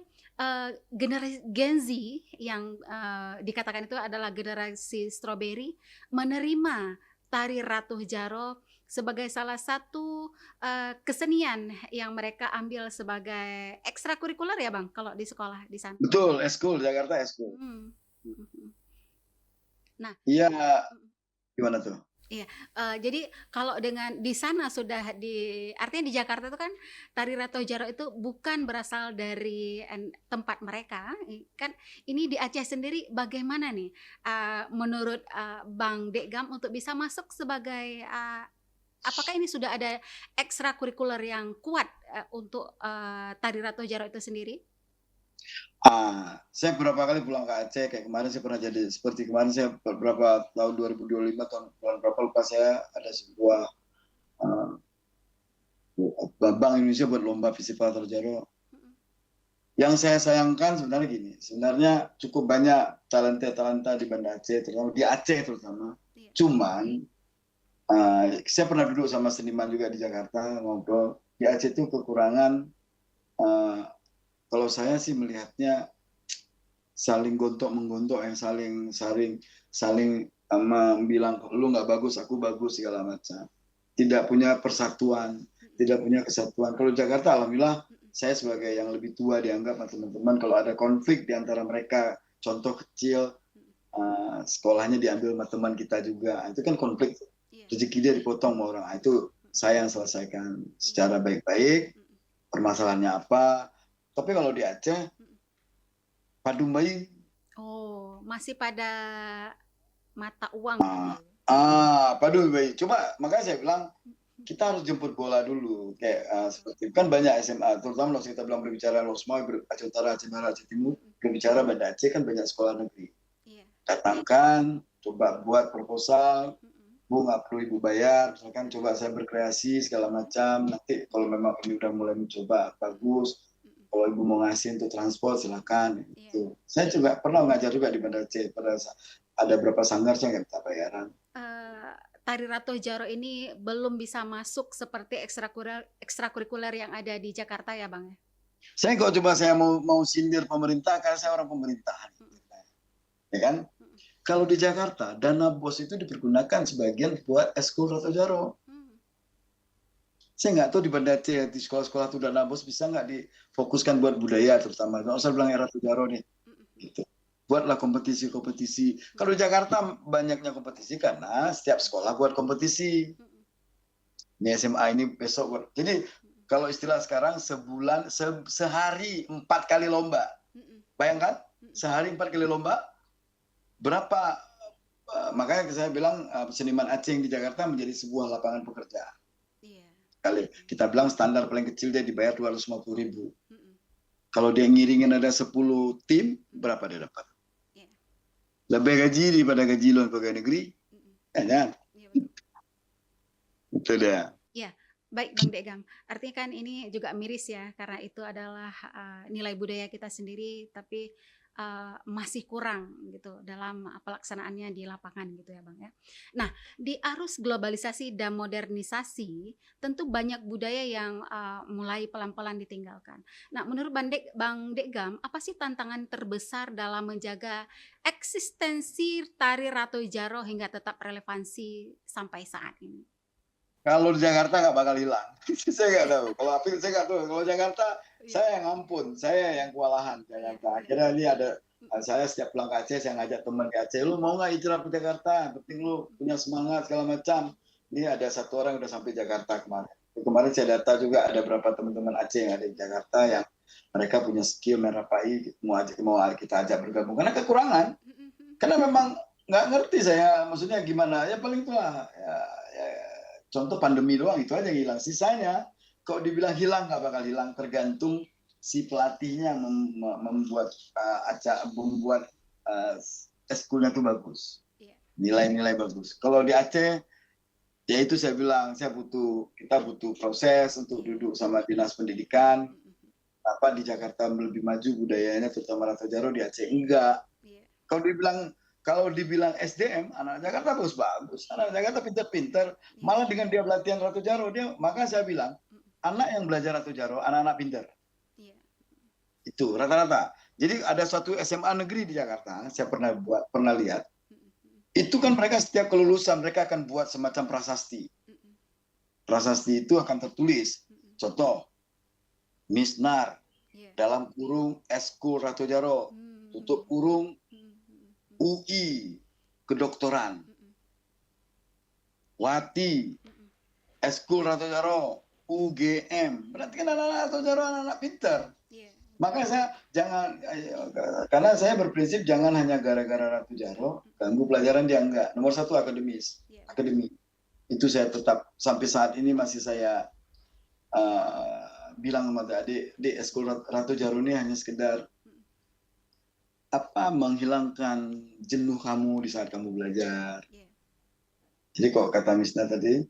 generasi Gen Z yang, dikatakan itu adalah generasi stroberi, menerima tari Ratu Jaro sebagai salah satu kesenian yang mereka ambil sebagai ekstrakurikuler ya Bang, kalau di sekolah di sana? Betul, eskul, Jakarta eskul. Hmm. Mhm. Nah, Iya, mhm. gimana tuh? Iya, jadi kalau dengan di sana sudah artinya di Jakarta itu kan tari Rato Jaro itu bukan berasal dari tempat mereka, kan ini di Aceh sendiri bagaimana nih, menurut, Bang Dekgam untuk bisa masuk sebagai, apakah ini sudah ada ekstrakurikuler yang kuat, untuk, tari Rato Jaro itu sendiri? Saya beberapa kali pulang ke Aceh, kayak kemarin saya pernah jadi seperti kemarin saya beberapa tahun 2025 tahun berapa lupa saya ada sebuah uh, Bank Indonesia buat lomba festival Torjaro. Mhm, Yang saya sayangkan sebenarnya gini, sebenarnya cukup banyak talenta-talenta di Banda Aceh, terutama di Aceh terutama. iya, Cuman saya pernah duduk sama seniman juga di Jakarta ngobrol. Di Aceh itu kekurangan, uh, kalau saya sih melihatnya saling gontok menggontok, yang saling saling saling bilang lu nggak bagus aku bagus segala macam, tidak punya persatuan, mhm, tidak punya kesatuan. Kalau Jakarta alhamdulillah mhm, saya sebagai yang lebih tua dianggap sama teman-teman, kalau ada konflik di antara mereka, contoh kecil, mhm, sekolahnya diambil sama teman kita juga, itu kan konflik, iya, rezeki dia dipotong sama orang. Itu mhm, saya yang selesaikan iya, secara baik-baik, mhm, permasalahannya apa. Tapi kalau di Aceh mhm. Padung Bayi. Oh, masih pada mata uang gitu? Padahal baik. Coba makanya saya bilang kita harus jemput bola dulu. Kayak Iya, betul. seperti kan banyak SMA, terutama kalau kita bilang berbicara Losma, Aceh Utara, Aceh Barat, Aceh Timur, Mhm, berbicara Banda Aceh kan banyak sekolah negeri. iya, Datangkan, coba buat proposal, mhm, Bu nggak perlu ibu bayar, misalkan coba saya berkreasi segala mhm, macam. Nanti kalau memang ini udah mulai mencoba mhm, bagus, mhm, kalau ibu mau ngasih untuk transport silakan. iya. Itu. Saya juga pernah ngajar juga di Banda Aceh. Ada berapa sanggar saya nggak minta bayaran. Eee, Tari Rato Jaro ini belum bisa masuk seperti ekstrakurikuler yang ada di Jakarta ya, Bang, ya? Saya kalau coba saya mau sindir pemerintah, karena saya orang pemerintahan, Mhm, ya kan? mhm, Kalau di Jakarta, dana bos itu dipergunakan sebagian buat eskul Roto Jaro. mmm, Saya nggak tahu di Banda Aceh, di sekolah-sekolah itu dana bos bisa nggak difokuskan buat budaya terutama. Nggak usah iya, bilang era Roto Jaro nih, mhm, mhm, gitu. Buatlah kompetisi-kompetisi. Kalau di mhm, Jakarta banyaknya kompetisi karena setiap mhm, sekolah buat kompetisi. mhm, Ini SMA ini besok buat. Jadi mhm, kalau istilah sekarang sebulan sehari 4 kali lomba. mhm, Bayangkan mhm, sehari 4 kali lomba, berapa, makanya saya bilang seniman Aceh di Jakarta menjadi sebuah lapangan pekerjaan. iya, Kali mhm, kita bilang standar paling kecil dia dibayar 250.000. mhm, Kalau dia ngiringin ada 10 tim, mhm, berapa dia dapat? iya, Lebih gaji daripada gaji lo pegawai negeri, mhm, kan? iya betul. Itu dia. Iya, baik Bang Dekgam. Artinya kan ini juga miris ya, karena itu adalah nilai budaya kita sendiri, tapi masih kurang gitu dalam pelaksanaannya di lapangan gitu ya Bang ya. Nah, di arus globalisasi dan modernisasi, tentu banyak budaya yang mulai pelan-pelan ditinggalkan. Nah, menurut Bang Dekgam, apa sih tantangan terbesar dalam menjaga eksistensi tari Ratu Jaro hingga tetap relevansi sampai saat ini? Kalau di Jakarta nggak bakal hilang. Saya nggak tahu. Kalau api saya nggak tahu. Kalau Jakarta Iya, saya yang ampun, saya iya, yang kewalahan iya, Jakarta. iya. Akhirnya ini ada, Mhm, saya setiap pulang ke Aceh saya ngajak teman ke Aceh, lu mau nggak hijrah ke Jakarta? Yang penting mhm, lu mhm, punya semangat segala macam. Ini ada satu orang yang udah sampai Jakarta kemarin. Kemarin saya data juga ada berapa teman-teman Aceh yang ada di Jakarta yang mereka punya skill merapai, mau kita ajak bergabung karena kekurangan. mhm, mhm, Karena memang nggak ngerti saya, maksudnya gimana, ya paling itulah, ya, contoh pandemi doang itu aja yang hilang. Sisanya, kalau dibilang hilang nggak bakal hilang, tergantung si pelatihnya membuat membuat uh, eskulnya itu bagus, iya, nilai-nilai bagus. Kalau di Aceh, ya itu saya bilang, kita butuh proses untuk iya, duduk sama dinas pendidikan. mhm, mhm, Apa di Jakarta lebih maju budayanya, terutama Rata Jaro, di Aceh enggak. iya, Kalau dibilang SDM, anak Jakarta bagus-bagus, anak Jakarta pinter-pinter, iya, malah dengan dia pelatihan Ratu Jaro, maka saya bilang, mhm, anak yang belajar Ratu Jaro, anak-anak pinter. iya, Itu rata-rata. Jadi ada suatu SMA negeri di Jakarta, saya pernah lihat, mhm, mhm, Itu kan mereka setiap kelulusan mereka akan buat semacam prasasti. Prasasti itu akan tertulis. Contoh, Misnar Iya. dalam kurung Eskul Ratu Jaro, tutup kurung UI kedokteran. Wati Eskul Ratu Jaro, UGM. Berarti kan anak-anak Ratu Jaro anak-anak pinter. Iya. Makanya saya jangan, karena saya berprinsip jangan hanya gara-gara Ratu Jaro ganggu pelajaran dia, enggak. Nomor satu akademis, Iya. akademi. Itu saya tetap sampai saat ini masih saya bilang sama adik, Eskul Ratu Jaro ini hanya sekedar menghilangkan jenuh kamu di saat kamu belajar. Iya. Jadi kok kata Misna tadi,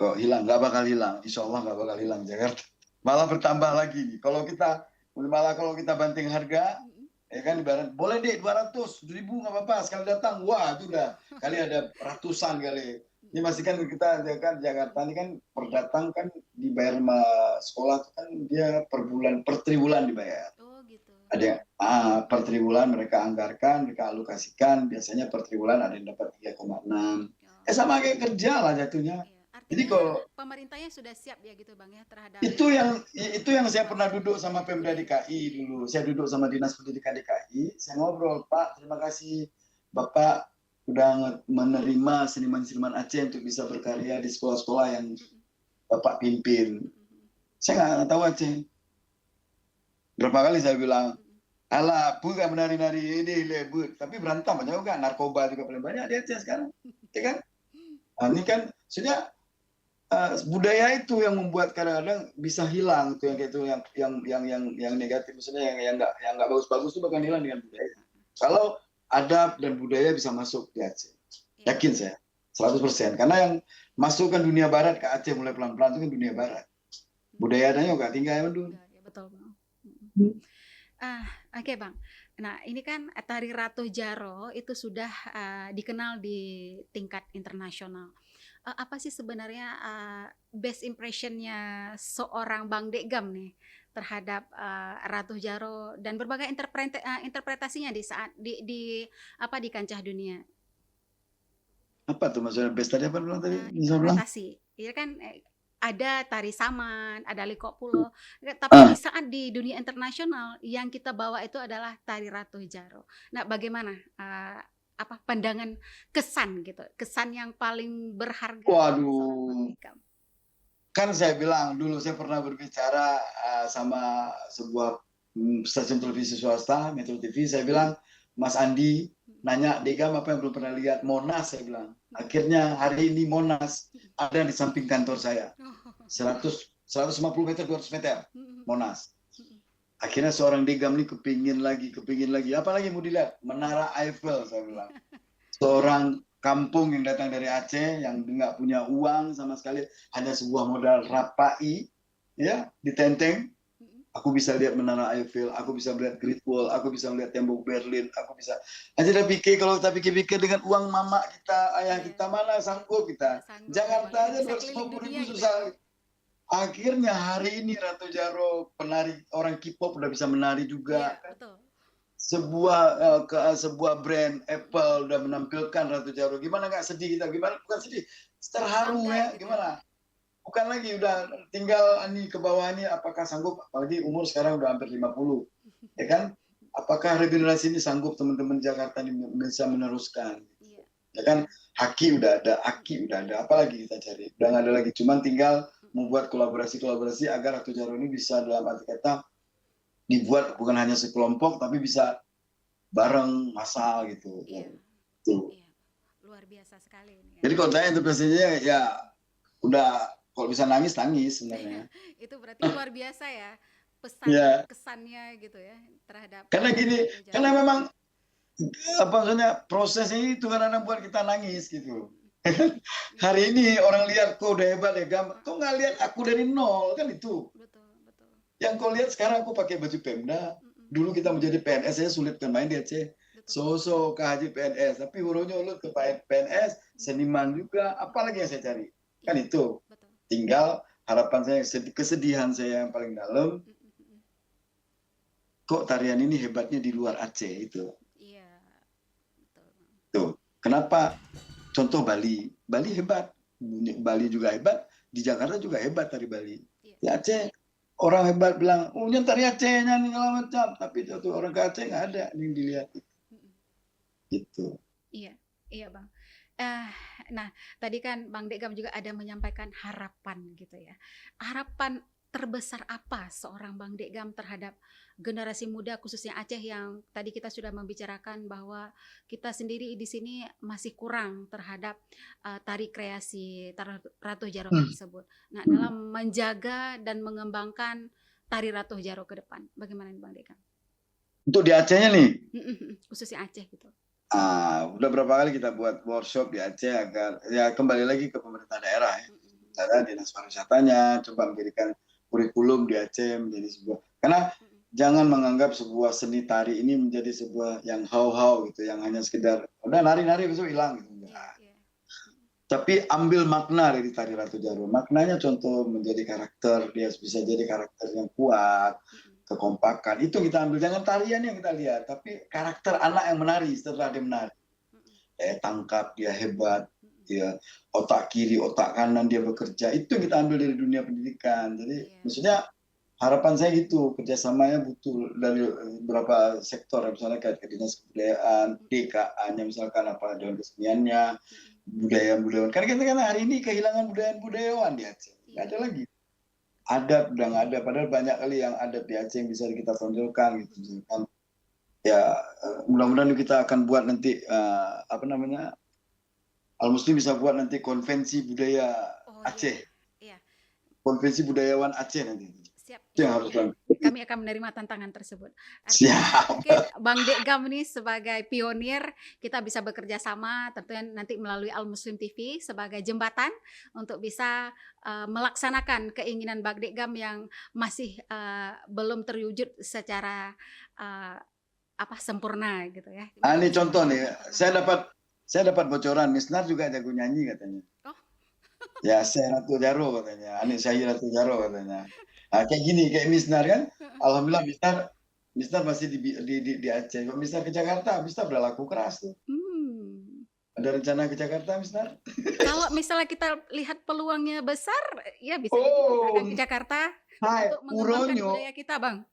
kok hilang, nggak bakal hilang. Insya Allah nggak bakal hilang Jakarta. Malah bertambah lagi. Kalau kita banting harga, ya kan ibarat boleh deh 200.000 nggak apa-apa sekali datang. Wah itu udah kali ada ratusan kali. Ini masih kan kita kan Jakarta ini kan per datang kan dibayar sama sekolah kan dia per bulan, per triwulan dibayar. Oh gitu. Ada per triwulan mereka anggarkan, mereka alokasikan, biasanya per triwulan ada yang dapat 3,6. Sama kayak kerja lah jatuhnya. Iya. Artinya Jadi kalau pemerintahnya sudah siap ya gitu Bang ya terhadap itu yang saya pernah duduk sama Pemda DKI dulu. Saya duduk sama Dinas Pendidikan DKI, saya ngobrol, Pak, terima kasih Bapak udah menerima seniman-seniman Aceh untuk bisa berkarya di sekolah-sekolah yang Bapak pimpin. Saya nggak tahu Aceh. Berapa kali saya bilang, alah, Bu gak menari-nari ini lebut, tapi berantem banyak juga, narkoba juga paling banyak di Aceh sekarang, ya kan? Nah, ini kan sudah budaya itu yang membuat kadang-kadang bisa hilang tuh yang itu yang negatif, maksudnya yang nggak bagus-bagus itu bakal hilang dengan budaya. Kalau adab dan budaya bisa masuk di Aceh, yakin saya 100%. Karena yang masukkan dunia barat ke Aceh mulai pelan-pelan itu kan dunia barat, budayanya juga tinggal ya dulu. Betul Bang. Oke Bang. Nah ini kan tari Ratu Jaro itu sudah dikenal di tingkat internasional. Apa sih sebenarnya best impressionnya seorang Bang Degam nih terhadap Ratu Jaro dan berbagai interpretasinya di saat di kancah dunia? Apa tuh maksudnya best tadi apa bilang tadi? Interpretasi. Ya kan ada tari saman, ada liko pulo, tapi di saat di dunia internasional yang kita bawa itu adalah tari Ratu Jaro. Nah, bagaimana pandangan kesan gitu, kesan yang paling berharga? Waduh, kan saya bilang dulu saya pernah berbicara sama sebuah stasiun televisi swasta, Metro TV. Saya bilang, Mas Andi nanya Degam apa yang belum pernah lihat Monas, saya bilang. Akhirnya hari ini Monas ada di samping kantor saya, 150 meter, 200 meter, Monas. Akhirnya seorang Degam ini kepingin lagi, apalagi mau dilihat? Menara Eiffel, saya bilang. Seorang kampung yang datang dari Aceh, yang nggak punya uang sama sekali, hanya sebuah modal rapai, ya, di Tenteng. Aku bisa lihat Menara Eiffel, aku bisa melihat Great Wall, aku bisa melihat tembok Berlin, aku bisa. Aja dah pikir, kalau kita pikir-pikir dengan uang mama kita, ayah kita, mana sanggup kita. Jakarta aja 250.000 susah. Akhirnya hari ini Ratu Jaro, penari orang K-pop udah bisa menari juga. Iya, betul. Sebuah brand Apple udah menampilkan Ratu Jaro. Gimana nggak sedih kita? Gimana bukan sedih? Terharu ya, gimana? Bukan lagi udah tinggal ini ke bawah ini apakah sanggup, apalagi umur sekarang udah hampir 50, ya kan? Apakah regenerasi ini sanggup teman-teman Jakarta ini bisa meneruskan? Ya kan? Aki udah ada, apalagi kita cari? Udah nggak ada lagi, cuman tinggal membuat kolaborasi agar Ratu Jaro ini bisa dalam arti kata dibuat bukan hanya sekelompok tapi bisa bareng massal gitu. Iya. Tuh. Iya. Luar biasa sekali ini. Jadi kalau saya interpretasinya ya udah kalau bisa nangis sebenarnya. Itu berarti luar biasa ya pesan kesannya gitu ya terhadap. Karena gini, karena memang maksudnya proses ini kadang-kadang buat kita nangis gitu. Hari ini orang lihat kok udah hebat ya, kok nggak lihat aku dari nol kan itu. Betul, betul. Yang kau lihat sekarang aku pakai baju Pemda. Dulu kita menjadi PNS saya sulit kan main di Aceh. So ke haji PNS, tapi hurufnya ulut ke PNS, seniman juga, apalagi yang saya cari. Kan itu. Tinggal harapan saya, kesedihan saya yang paling dalam, kok tarian ini hebatnya di luar Aceh itu. Iya, betul. Kenapa? Contoh Bali. Bali hebat. Bali juga hebat. Di Jakarta juga hebat tari Bali. Iya. Di Aceh orang hebat bilang, oh yang tari Aceh nyanyi segala macam. Tapi itu orang ke Aceh nggak ada yang dilihat. Mm-mm. Gitu. Iya, iya Bang. Eh, nah, tadi kan Bang Degam juga ada menyampaikan harapan gitu ya. Harapan terbesar apa seorang Bang Degam terhadap generasi muda khususnya Aceh yang tadi kita sudah membicarakan bahwa kita sendiri di sini masih kurang terhadap tari kreasi Ratu Jaro Hmm. tersebut. Nah, dalam menjaga dan mengembangkan tari Ratu Jaro ke depan, bagaimana nih Bang Degam? Untuk di Acehnya nih, Khususnya Aceh gitu. udah berapa kali kita buat workshop di Aceh agar ya kembali lagi ke pemerintah daerah ya. Cara dinas pariwisatanya coba menjadikan kurikulum di Aceh menjadi sebuah, karena jangan menganggap sebuah seni tari ini menjadi sebuah yang hau-hau gitu, yang hanya sekedar udah nari-nari besok hilang gitu. Iya, iya. Tapi ambil makna dari tari Ratu Jaro. Maknanya contoh menjadi karakter, dia bisa jadi karakter yang kuat, kekompakan. Itu kita ambil, jangan tarian yang kita lihat, tapi karakter anak yang menari setelah dia menari. Tangkap, dia hebat, dia otak kiri, otak kanan dia bekerja. Itu yang kita ambil dari dunia pendidikan. Jadi maksudnya harapan saya gitu, kerjasamanya butuh dari beberapa sektor, misalnya kayak dinas kebudayaan, DKA-nya misalkan apa, dewan keseniannya, budayawan. Karena kita kan hari ini kehilangan budayawan di Aceh. Nggak ada lagi. Adat udah nggak ada. Padahal banyak kali yang adat di Aceh yang bisa kita tonjolkan gitu. Misalkan, ya mudah-mudahan kita akan buat nanti apa namanya, Al Muslim bisa buat nanti konvensi budaya Aceh. Iya. Konvensi budayawan Aceh nanti. Siap. Itu yang harus dilakukan. Kami akan menerima tantangan tersebut. Artinya mungkin Bang Degam nih sebagai pionir, kita bisa bekerja sama tentunya nanti melalui Al Muslim TV sebagai jembatan untuk bisa melaksanakan keinginan Bang Degam yang masih belum terwujud secara sempurna gitu ya. Ini contoh nih, saya dapat bocoran, Misnar juga jago nyanyi katanya. Oh. Ya, saya Ratu Jaro katanya, anik saya Ratu Jaro katanya. Nah, kayak gini, kayak Misnar kan, alhamdulillah Misnar masih di Aceh. Kalau Misnar ke Jakarta, Misnar udah laku keras tuh. Ada rencana ke Jakarta, Misnar? Kalau misalnya kita lihat peluangnya besar, ya bisa ke Jakarta untuk mengembangkan budaya kita, Bang.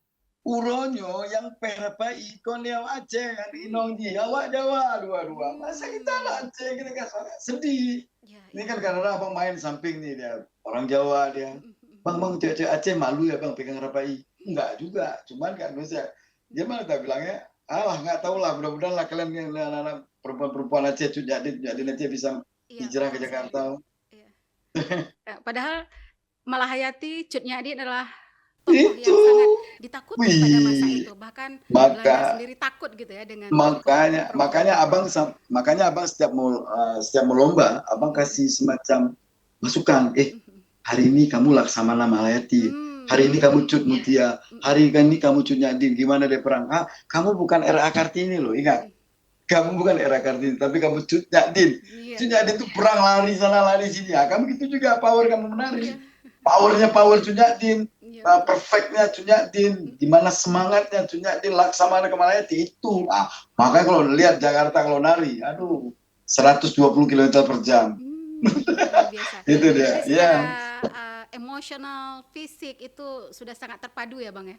Uronyo yang perapa ikon yang Aceh kan inong di awak Jawa dua-dua. Masa kita lah Aceh kita kan sedih. Ini kan karena abang main samping nih, dia orang Jawa dia. Bang cewek Aceh malu ya bang pegang rapai. Enggak juga, cuman kan Indonesia. Dia malah tak bilangnya, nggak tahu lah, mudah-mudahan lah kalian yang anak-anak perempuan Aceh jadi Aceh bisa hijrah ke Jakarta. Padahal Malahayati Cut Nyadi adalah tokoh yang sangat ditakuti pada masa itu, bahkan Belanda sendiri takut gitu ya dengan makanya abang setiap mau lomba abang kasih semacam masukan, hari ini kamu Laksamana Malahayati, hari ini kamu Cut Mutia, hari ini kamu Cut Nyadin, gimana deh perang? Kamu bukan RA Kartini loh, ingat, kamu bukan RA Kartini tapi kamu Cut Nyadin. Cut Nyadin itu perang lari sana lari sini, kamu gitu juga power kamu menari. Powernya power Cut Nyadin, perfectnya Cut Nyadin, gimana semangatnya Cut Nyadin Laksamana ke Malahayati itu. Makanya kalau lihat Jakarta kalau nari, aduh 120 km per jam. Biasa. Itu dia. Jadi secara emosional, fisik itu sudah sangat terpadu ya Bang ya?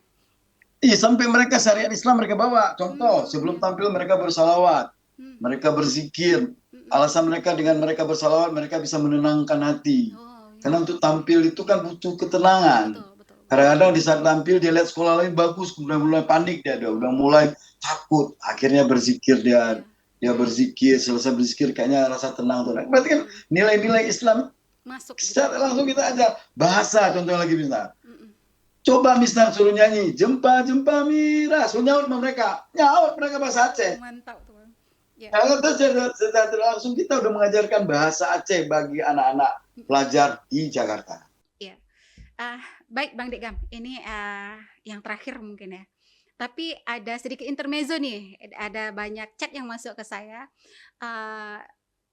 Iya, sampai mereka syariat Islam mereka bawa. Contoh, sebelum tampil mereka bersalawat, mereka berzikir. Alasan mereka dengan mereka bersalawat, mereka bisa menenangkan hati. Karena untuk tampil itu kan butuh ketenangan. Kadang-kadang di saat tampil dia lihat sekolah lain bagus, kemudian mulai panik dia, udah mulai takut. Akhirnya berzikir dia berzikir, selesai berzikir kayaknya rasa tenang tuh. Berarti kan nilai-nilai Islam masuk. Secara langsung kita ajar. Bahasa contoh lagi misalnya. Coba Misnar suruh nyanyi, jempa-jempa mira, suruh nyaut mereka bahasa Aceh. Mantap tuh. Secara langsung kita udah mengajarkan bahasa Aceh bagi anak-anak pelajar di Jakarta. Iya. Baik Bang Degam, ini yang terakhir mungkin ya. Tapi ada sedikit intermezzo nih, ada banyak chat yang masuk ke saya.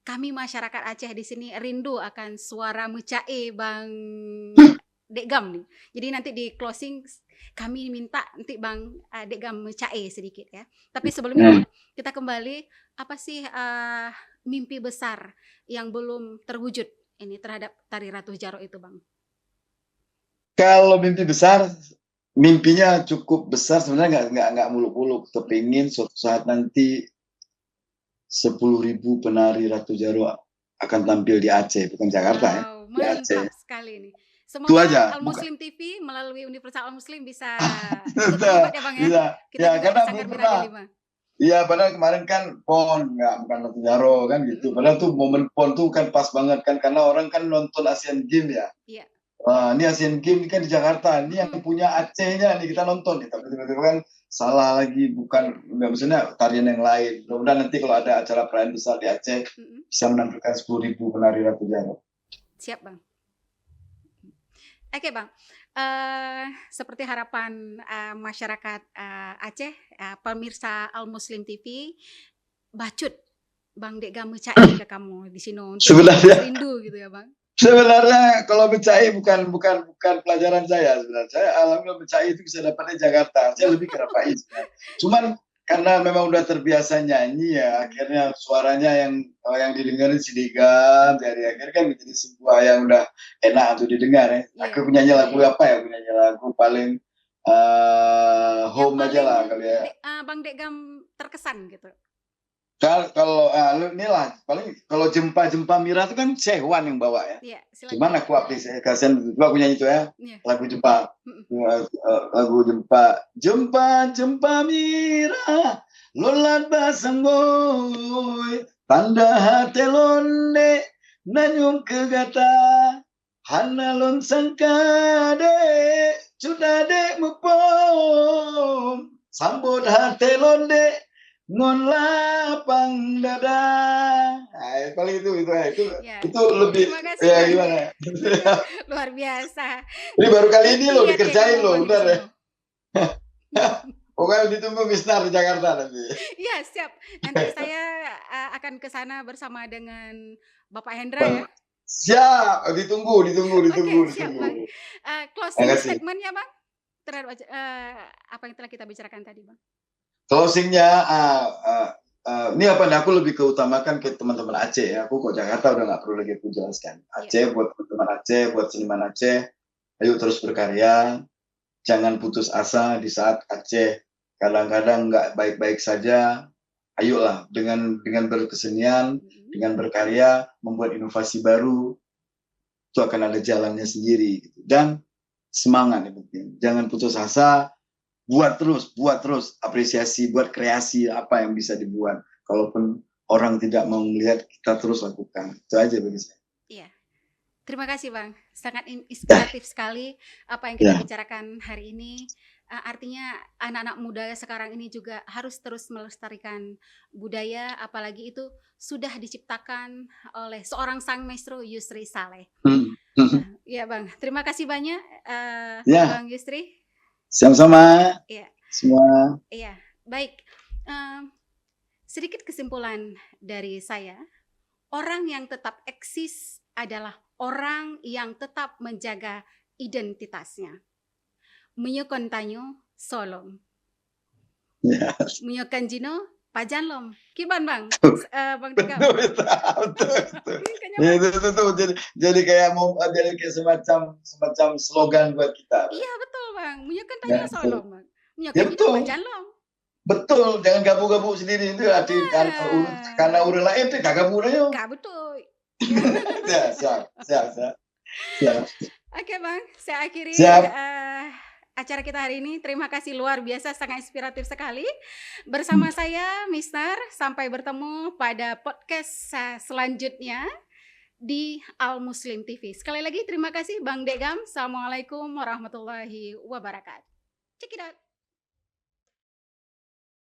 Kami masyarakat Aceh di sini rindu akan suara mecae Bang Degam nih. Jadi nanti di closing kami minta nanti Bang Degam mecae sedikit ya. Tapi sebelum itu kita kembali, apa sih mimpi besar yang belum terwujud ini terhadap Tari Ratu Jaro itu, Bang? Kalau mimpi besar, mimpinya cukup besar sebenarnya, nggak muluk-muluk. Kepingin suatu saat nanti 10.000 penari Ratu Jaro akan tampil di Aceh, bukan Jakarta ya, Wow, di Aceh. mantap sekali nih. Itu Semoga aja, Al bukan. Muslim TV melalui Universal Al Muslim bisa ikut Bisa, terlibat ya, Bang ya. bisa. Kita Ya, juga di karena Sanggar belum Bira pernah. Delima. Iya, padahal kemarin kan PON, nggak, bukan Ratu Jaro kan gitu. Padahal tuh momen PON tuh kan pas banget kan, karena orang kan nonton Asian Games ya. Iya. Wah, ini Asian Games kan di Jakarta, ini yang punya Acehnya nih kita nonton nih. Tapi tiba-tiba kan salah lagi, bukan, nggak, maksudnya tarian yang lain. Mudah-mudahan nanti kalau ada acara perayaan besar di Aceh bisa menampilkan 10.000 penari Ratu Jaro. Siap, Bang. Oke, Bang. Seperti harapan masyarakat Aceh, pemirsa Al Muslim TV, bacut Bang Dek Gam cai ke kamu di sini untuk Sebenarnya, rindu gitu ya, Bang. sebenarnya kalau becai bukan pelajaran saya sebenarnya. Saya alhamdulillah becai itu bisa dapatnya Jakarta. Saya lebih ke Rapai sebenarnya. Cuman karena memang udah terbiasa nyanyi ya, akhirnya suaranya yang didengarin si Digam, dari akhir kan menjadi sebuah yang udah enak untuk didengar ya. Aku penyanyi lagu apa ya? Penyanyi lagu paling home aja lah kali ya. Bang Dek Gam terkesan gitu. Kalau inilah paling kalau jempa Mira itu kan Sehwan yang bawa ya. Iya, Cuman aku aplikasikan juga aku nyanyi itu ya. Lagu jempa. Lagu jempa Mira lolat basang boy tanda hati londe nanyum kegata hana lon sangkade sudah dek mupom sambut hati londe ngon lapang dada. Nah, paling itu lebih ya gimana? Luar biasa. Ini baru kali ini loh dikerjain loh, benar ya. Pokoknya ditunggu Mister di Jakarta nanti. Iya, siap. Nanti saya akan ke sana bersama dengan Bapak Hendra ya. Siap, ditunggu. Oke, siap, Bang. Closing statement-nya, Bang, terhadap apa yang telah kita bicarakan tadi, Bang. Closingnya, ini apa? Aku lebih keutamakan ke teman-teman Aceh ya. Aku kok Jakarta udah nggak perlu lagi aku jelaskan. Aceh, buat teman-teman Aceh, buat seniman Aceh, ayo terus berkarya. Jangan putus asa di saat Aceh kadang-kadang nggak baik-baik saja. Ayolah dengan berkesenian, dengan berkarya, membuat inovasi baru, itu akan ada jalannya sendiri. Dan semangat yang penting. Jangan putus asa. Buat terus apresiasi, buat kreasi apa yang bisa dibuat. Kalaupun orang tidak mau melihat, kita terus lakukan. Itu aja bagi saya. Iya. Terima kasih, Bang. Sangat inspiratif sekali apa yang kita bicarakan hari ini. Artinya anak-anak muda sekarang ini juga harus terus melestarikan budaya, apalagi itu sudah diciptakan oleh seorang sang maestro, Yusri Saleh. Ya, Bang. Terima kasih banyak, Bang Yusri. Sama-sama. Iya. Semua. Iya, baik. Sedikit kesimpulan dari saya, orang yang tetap eksis adalah orang yang tetap menjaga identitasnya. Menyokon tanyo solom. Menyokon jino pajanlom. Kiban, Bang? Bang Tika. Betul. Jadi kayak semacam slogan buat kita. Iya, betul, Bang. Menyokon tanyo solom, Bang. Menyokon jino pajanlom. Betul, jangan gabung-gabung sendiri itu karena urut lain itu gak gabung aja. Gak betul. Siap. Oke, Bang, saya akhiri acara kita hari ini. Terima kasih luar biasa, sangat inspiratif sekali. Bersama saya, Mister, sampai bertemu pada podcast selanjutnya di Al Muslim TV. Sekali lagi terima kasih Bang Dek Gam. Assalamualaikum warahmatullahi wabarakatuh. Check it out.